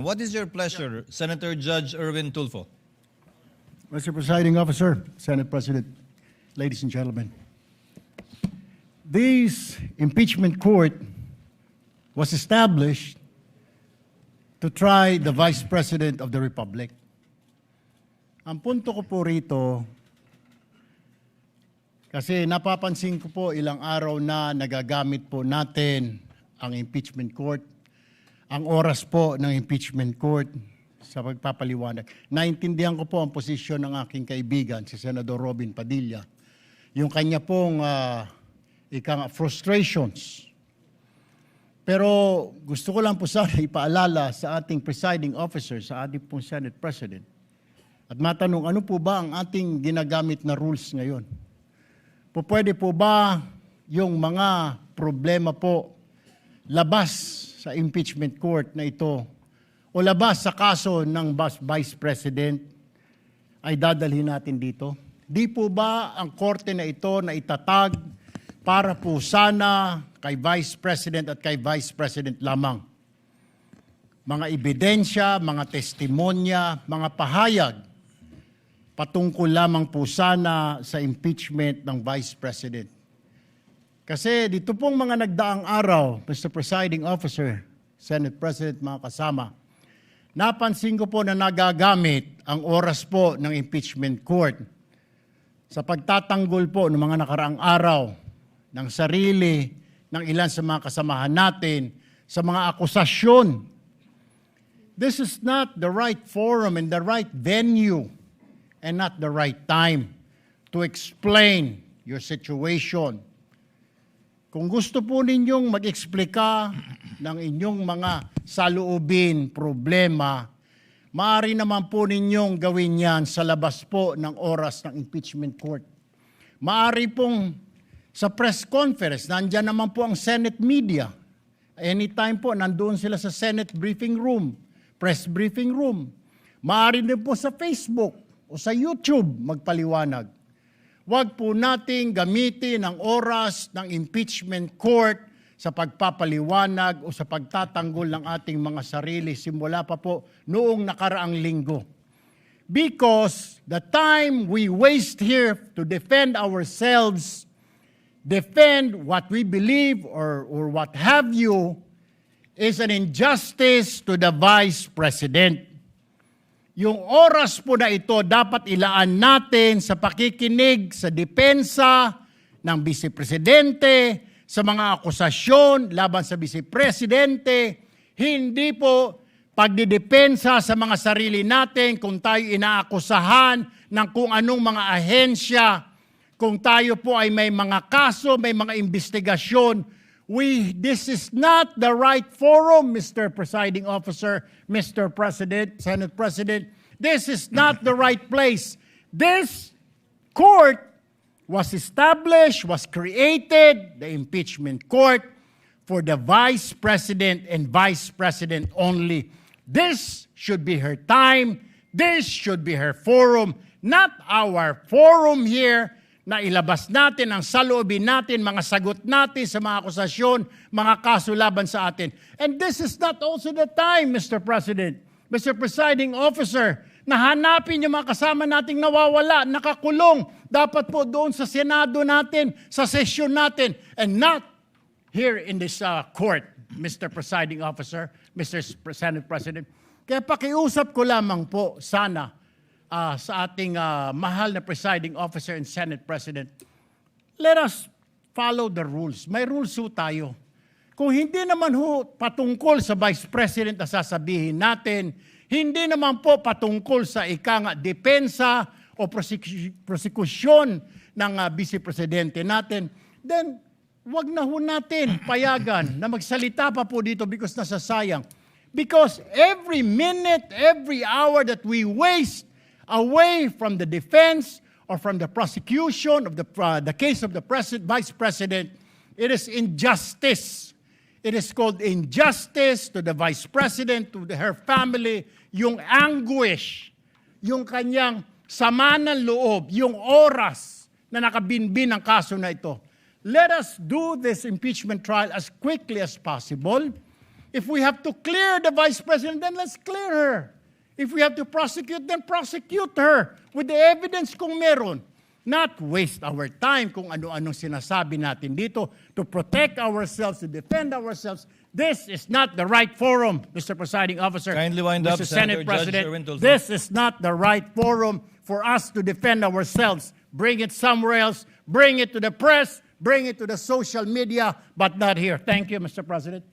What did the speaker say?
What is your pleasure, Senator Judge Erwin Tulfo? Mr. Presiding Officer, Senate President, ladies and gentlemen, this impeachment court was established to try the Vice President of the Republic. Ang punto ko po rito, kasi napapansin ko po ilang araw na nagagamit po natin ang impeachment court, ang oras po ng impeachment court sa pagpapaliwanag. Naintindihan ko po ang posisyon ng aking kaibigan, si Senador Robin Padilla. Yung kanya pong frustrations. Pero gusto ko lang po sana ipaalala sa ating presiding officer, sa ating pong Senate President, at matanong, ano po ba ang ating ginagamit na rules ngayon? Pwede po ba yung mga problema po labas sa impeachment court na ito o labas sa kaso ng Vice President ay dadalhin natin dito? Di po ba ang korte na ito na itatag para po sana kay Vice President at kay Vice President lamang? Mga ebidensya, mga testimonya, mga pahayag patungkol lamang po sana sa impeachment ng Vice President. Kasi dito pong mga nagdaang araw, Mr. Presiding Officer, Senate President, mga kasama, napansin ko po na nagagamit ang oras po ng impeachment court sa pagtatanggol po ng mga nakaraang araw ng sarili ng ilan sa mga kasamahan natin sa mga akusasyon. This is not the right forum and the right venue and not the right time to explain your situation. Kung gusto po ninyong mag-eksplika ng inyong mga saloobin, problema, maaari naman po ninyong gawin yan sa labas po ng oras ng impeachment court. Maaari pong sa press conference, nandyan naman po ang Senate media. Anytime po, nandoon sila sa Senate briefing room, press briefing room. Maaari din po sa Facebook o sa YouTube magpaliwanag. Huwag po nating gamitin ang oras ng impeachment court sa pagpapaliwanag o sa pagtatanggol ng ating mga sarili simula pa po noong nakaraang linggo. Because the time we waste here to defend ourselves, defend what we believe or what have you, is an injustice to the Vice President. Yung oras po na ito dapat ilaan natin sa pakikinig sa depensa ng Vice Presidente, sa mga akusasyon laban sa Vice Presidente, hindi po pagdidepensa sa mga sarili natin kung tayo inaakusahan ng kung anong mga ahensya, kung tayo po ay may mga kaso, may mga investigasyon. This is not the right forum, Mr. Presiding Officer, Mr. President, Senate President. This is not the right place. This court was established, was created, the impeachment court, for the Vice President and Vice President only. This should be her time. This should be her forum, not our forum here na ilabas natin ang saloobin natin, mga sagot natin sa mga akusasyon, mga kaso laban sa atin. And this is not also the time, Mr. President, Mr. Presiding Officer, na hanapin yung mga kasama nating nawawala, nakakulong, dapat po doon sa Senado natin, sa sesyon natin, and not here in this court, Mr. Presiding Officer, Mr. Senate President. Kaya pakiusap ko lamang po sana sa ating mahal na Presiding Officer and Senate President, let us follow the rules. May rules ho tayo. Kung hindi naman ho patungkol sa Vice President na sasabihin natin, hindi naman po patungkol sa depensa o prosekusyon ng Vice Presidente natin, then wag na ho natin payagan na magsalita pa po dito because nasasayang. Because every minute, every hour that we waste away from the defense or from the prosecution of the case of the Vice President, it is injustice. It is called injustice to the Vice President, to her family, yung anguish, yung kanyang sama ng loob, yung oras na nakabinbin ang kaso na ito. Let us do this impeachment trial as quickly as possible. If we have to clear the Vice President, then let's clear her. If we have to prosecute, then prosecute her with the evidence kung meron. Not waste our time kung ano-anong sinasabi natin dito to protect ourselves, to defend ourselves. This is not the right forum, Mr. Presiding Officer. Kindly wind up, Mr. Senator Senate Judge President. Erwin Tulfo. This is not the right forum for us to defend ourselves. Bring it somewhere else. Bring it to the press. Bring it to the social media, but not here. Thank you, Mr. President.